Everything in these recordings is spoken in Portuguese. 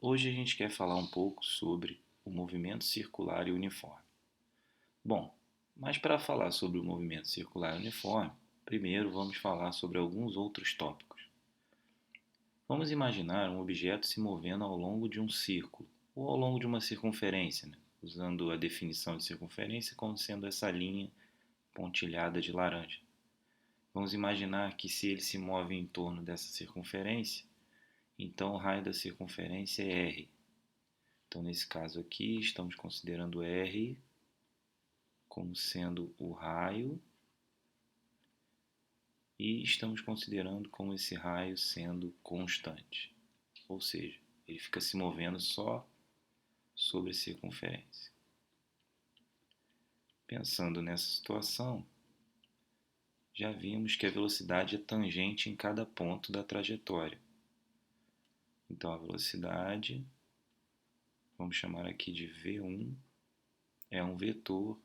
Hoje a gente quer falar um pouco sobre o movimento circular e uniforme. Bom, mas para falar sobre o movimento circular e uniforme, primeiro vamos falar sobre alguns outros tópicos. Vamos imaginar um objeto se movendo ao longo de um círculo ou ao longo de uma circunferência, usando a definição de circunferência como sendo essa linha pontilhada de laranja. Vamos imaginar que se ele se move em torno dessa circunferência, então o raio da circunferência é R. Então, nesse caso aqui, estamos considerando R como sendo o raio e estamos considerando como esse raio sendo constante. Ou seja, ele fica se movendo só sobre a circunferência. Pensando nessa situação, já vimos que a velocidade é tangente em cada ponto da trajetória. Então, a velocidade, vamos chamar aqui de V1, é um vetor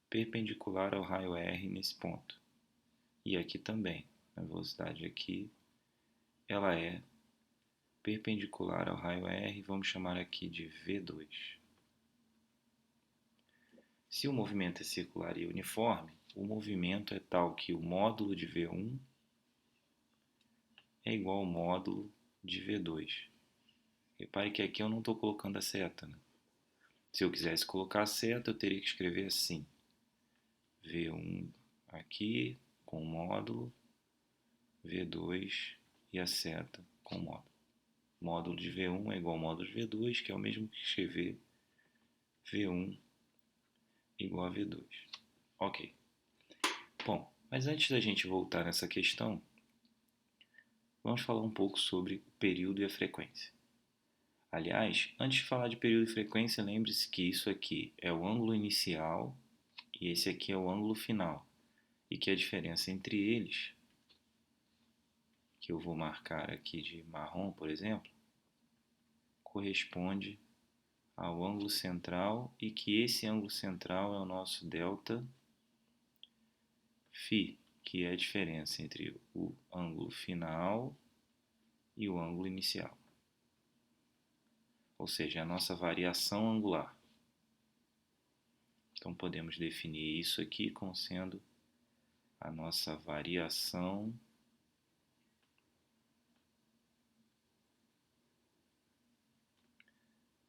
perpendicular ao raio R nesse ponto. E aqui também, a velocidade aqui, ela é perpendicular ao raio R, vamos chamar aqui de V2. Se o movimento é circular e uniforme, o movimento é tal que o módulo de V1 é igual ao módulo de V2. Repare que aqui eu não estou colocando a seta. Se eu quisesse colocar a seta, eu teria que escrever assim. V1 aqui com o módulo, V2 e a seta com o módulo. Módulo de V1 é igual ao módulo de V2, que é o mesmo que escrever V1 igual a V2. Ok. Bom, mas antes da gente voltar nessa questão, vamos falar um pouco sobre o período e a frequência. Aliás, antes de falar de período e frequência, lembre-se que isso aqui é o ângulo inicial e esse aqui é o ângulo final. E que a diferença entre eles, que eu vou marcar aqui de marrom, por exemplo, corresponde ao ângulo central e que esse ângulo central é o nosso delta φ, que é a diferença entre o ângulo final e o ângulo inicial. Ou seja, a nossa variação angular. Então podemos definir isso aqui como sendo a nossa variação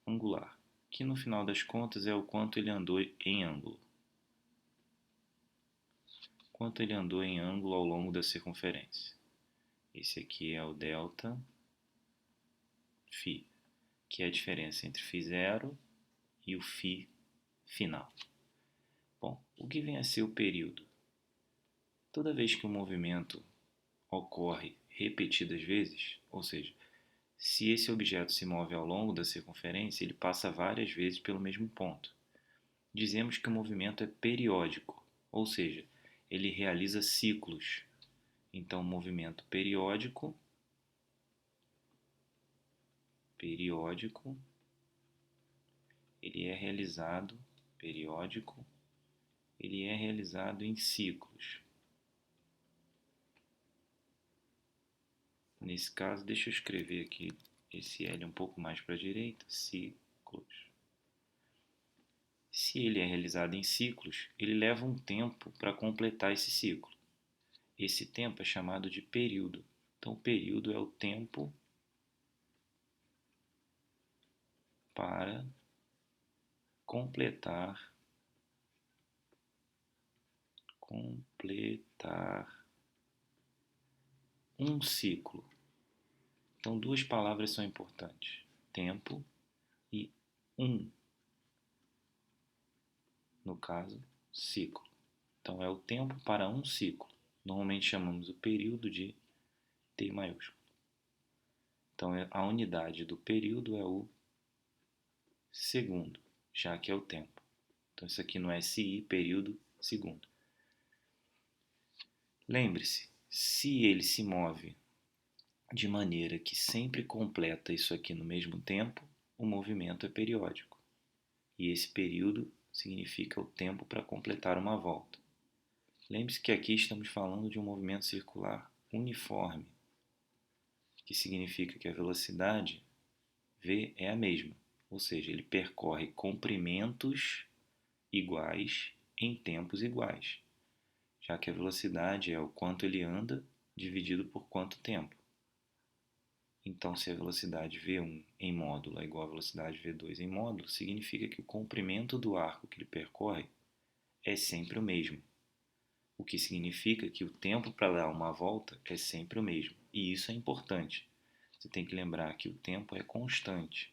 angular, que no final das contas é o quanto ele andou em ângulo. Quanto ele andou em ângulo ao longo da circunferência. Esse aqui é o delta φ, que é a diferença entre φ0 e o φ final. Bom, o que vem a ser o período? Toda vez que o movimento ocorre repetidas vezes, ou seja, se esse objeto se move ao longo da circunferência, ele passa várias vezes pelo mesmo ponto. Dizemos que o movimento é periódico, ou seja, ele realiza ciclos. Então, o movimento periódico, ele é realizado em ciclos. Nesse caso, deixa eu escrever aqui esse L um pouco mais para a direita, ciclos. Se ele é realizado em ciclos, ele leva um tempo para completar esse ciclo. Esse tempo é chamado de período. Então, o período é o tempo para completar um ciclo. Então, duas palavras são importantes: tempo e no caso, ciclo. Então, é o tempo para um ciclo. Normalmente chamamos o período de T maiúsculo. Então, a unidade do período é o segundo, já que é o tempo. Então, isso aqui no SI, período, segundo. Lembre-se, se ele se move de maneira que sempre completa isso aqui no mesmo tempo, o movimento é periódico. E esse período significa o tempo para completar uma volta. Lembre-se que aqui estamos falando de um movimento circular uniforme, que significa que a velocidade V é a mesma, ou seja, ele percorre comprimentos iguais em tempos iguais, já que a velocidade é o quanto ele anda dividido por quanto tempo. Então, se a velocidade v1 em módulo é igual à velocidade v2 em módulo, significa que o comprimento do arco que ele percorre é sempre o mesmo, o que significa que o tempo para dar uma volta é sempre o mesmo. E isso é importante. Você tem que lembrar que o tempo é constante.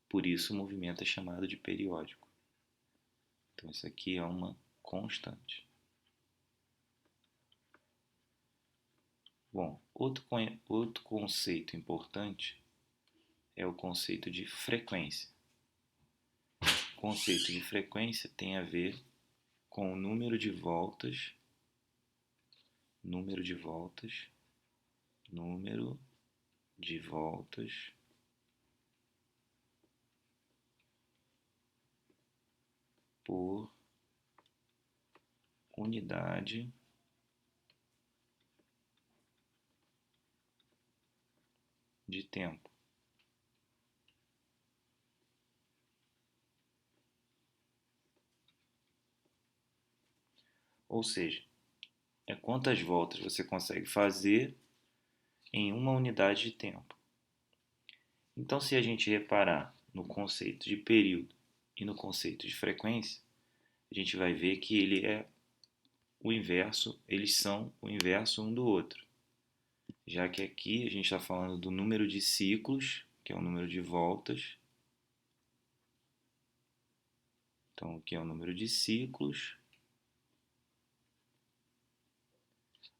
Por isso o movimento é chamado de periódico. Então isso aqui é uma constante. Bom, outro conceito importante é o conceito de frequência. O conceito de frequência tem a ver com o número de voltas por unidade de tempo. Ou seja, é quantas voltas você consegue fazer em uma unidade de tempo. Então, se a gente reparar no conceito de período e no conceito de frequência, a gente vai ver que eles são o inverso um do outro. Já que aqui a gente está falando do número de ciclos, que é o número de voltas. Então, aqui é o número de ciclos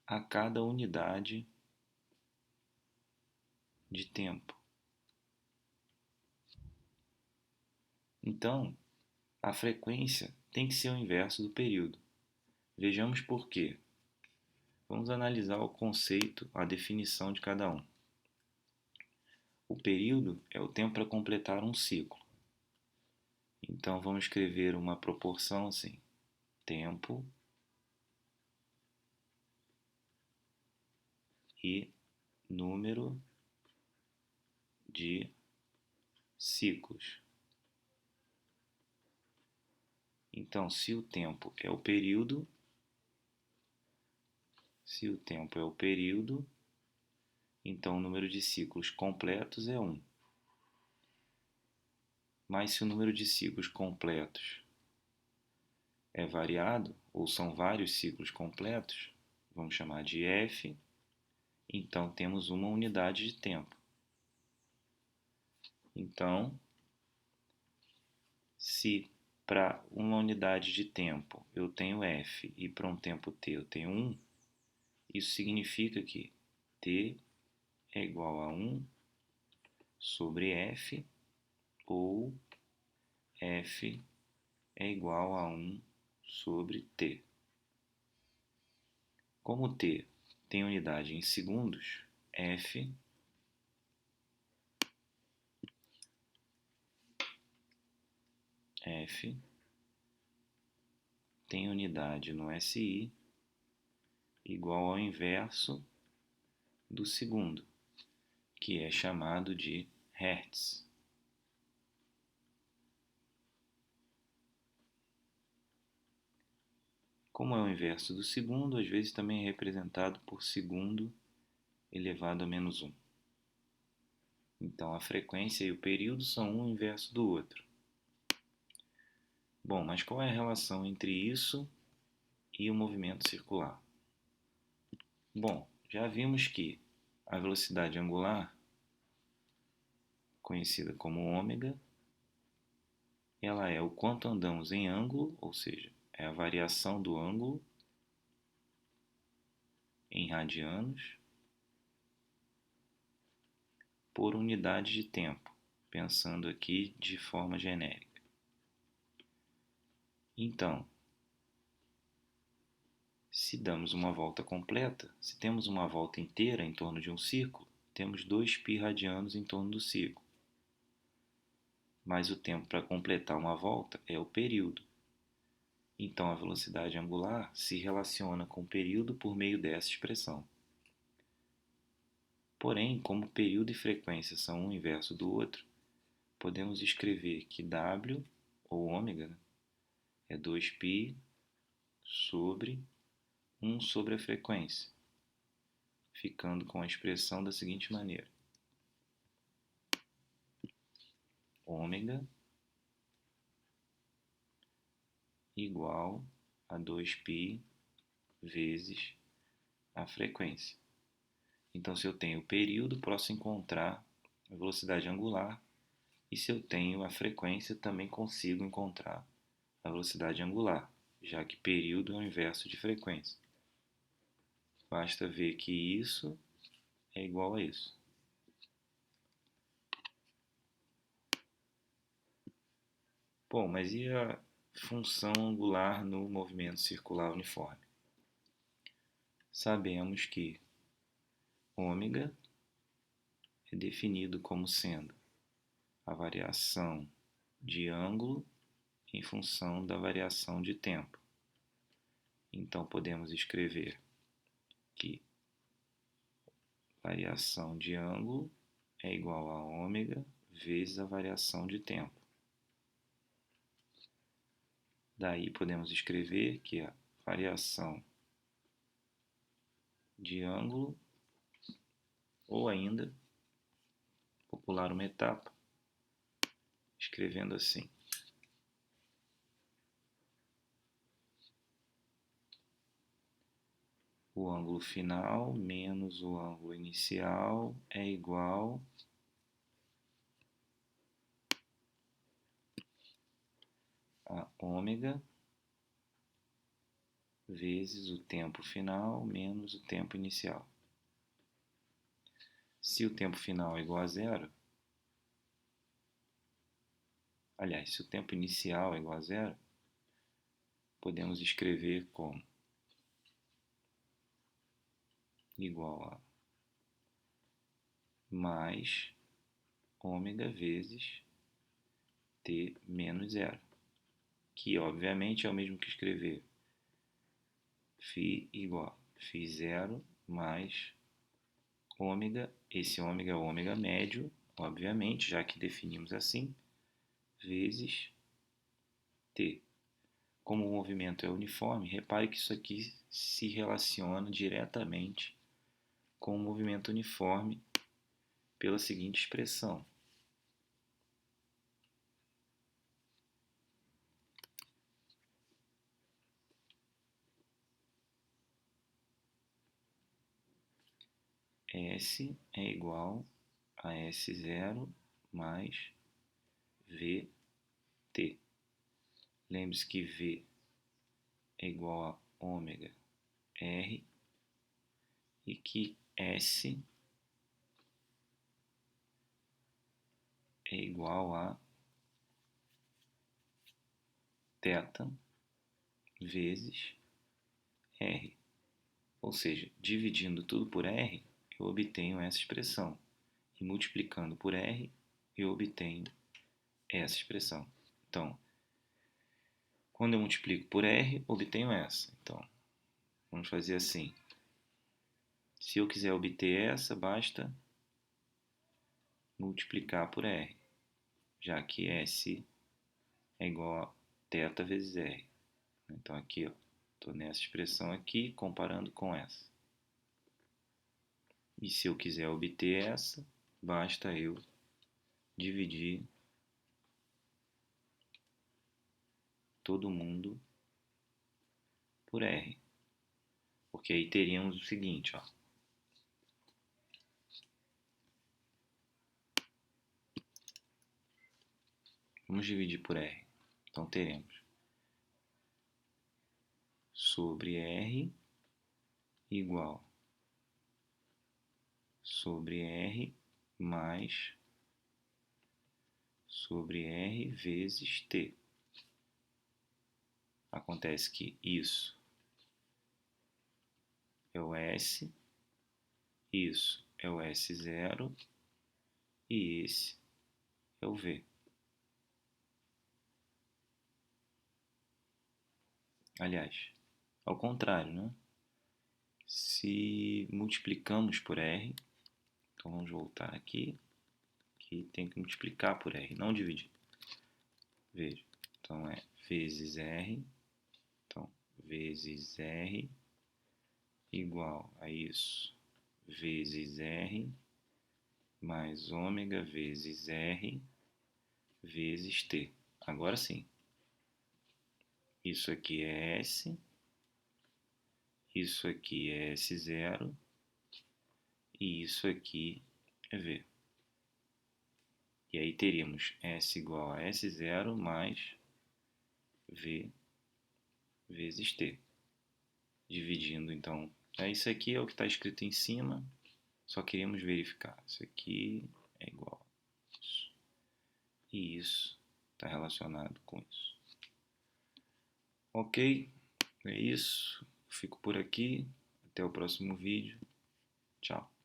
a cada unidade de tempo. Então, a frequência tem que ser o inverso do período. Vejamos por quê. Vamos analisar o conceito, a definição de cada um. O período é o tempo para completar um ciclo. Então, vamos escrever uma proporção assim: tempo e número de ciclos. Então, se o tempo é o período, então o número de ciclos completos é 1. Mas se o número de ciclos completos é variado, ou são vários ciclos completos, vamos chamar de f, então temos uma unidade de tempo. Então, se para uma unidade de tempo eu tenho f e para um tempo t eu tenho 1, isso significa que t é igual a 1 sobre f, ou f é igual a 1 sobre t. Como t tem unidade em segundos, f tem unidade no SI igual ao inverso do segundo, que é chamado de Hertz. Como é o inverso do segundo, às vezes também é representado por segundo elevado a menos 1. Então, a frequência e o período são um inverso do outro. Bom, mas qual é a relação entre isso e o movimento circular? Bom, já vimos que a velocidade angular, conhecida como ômega, ela é o quanto andamos em ângulo, ou seja, é a variação do ângulo em radianos por unidade de tempo, pensando aqui de forma genérica. Então, se damos uma volta completa, se temos uma volta inteira em torno de um círculo, temos 2π radianos em torno do círculo. Mas o tempo para completar uma volta é o período. Então, a velocidade angular se relaciona com o período por meio dessa expressão. Porém, como período e frequência são um inverso do outro, podemos escrever que W, ou ômega, né, é 2π sobre 1 sobre a frequência, ficando com a expressão da seguinte maneira: ômega igual a 2π vezes a frequência. Então, se eu tenho o período, posso encontrar a velocidade angular, e se eu tenho a frequência, também consigo encontrar a velocidade angular, já que período é o inverso de frequência. Basta ver que isso é igual a isso. Bom, mas e a função angular no movimento circular uniforme? Sabemos que ômega é definido como sendo a variação de ângulo em função da variação de tempo. Então, podemos escrever que variação de ângulo é igual a ômega vezes a variação de tempo. Daí, podemos escrever que a variação de ângulo, ou ainda popular uma etapa, escrevendo assim: o ângulo final menos o ângulo inicial é igual a ômega vezes o tempo final menos o tempo inicial. Se o tempo final é igual a zero, aliás, se o tempo inicial é igual a zero, podemos escrever como igual a mais ômega vezes t menos zero, que obviamente é o mesmo que escrever φ igual a φ0 mais ômega, esse ômega é o ômega médio, obviamente, já que definimos assim, vezes t. Como o movimento é uniforme, repare que isso aqui se relaciona diretamente com o movimento uniforme pela seguinte expressão: S é igual a S0 mais VT. Lembre-se que V é igual a ômega R e que S é igual a θ vezes R. Ou seja, dividindo tudo por R, eu obtenho essa expressão. E multiplicando por R, eu obtenho essa expressão. Então, quando eu multiplico por R, obtenho essa. Então, vamos fazer assim. Se eu quiser obter essa, basta multiplicar por R, já que S é igual a θ vezes R. Então, aqui, estou nessa expressão aqui, comparando com essa. E se eu quiser obter essa, basta eu dividir todo mundo por R. Porque aí teríamos o seguinte, ó. Vamos dividir por R. Então, teremos sobre R igual sobre R mais sobre R vezes T. Acontece que isso é o S, isso é o S0 e esse é o V. Aliás, ao contrário, né? Se multiplicamos por R, então vamos voltar aqui, E tem que multiplicar por R, não dividir. Veja, então é vezes R, então vezes R igual a isso, vezes R, mais ômega vezes R, vezes T. Agora sim, isso aqui é S, isso aqui é S0 e isso aqui é V. E aí teríamos S igual a S0 mais V vezes T. Dividindo, então, isso aqui é o que está escrito em cima, só queremos verificar. Isso aqui é igual a isso. E isso está relacionado com isso. Ok, é isso. Fico por aqui. Até o próximo vídeo. Tchau.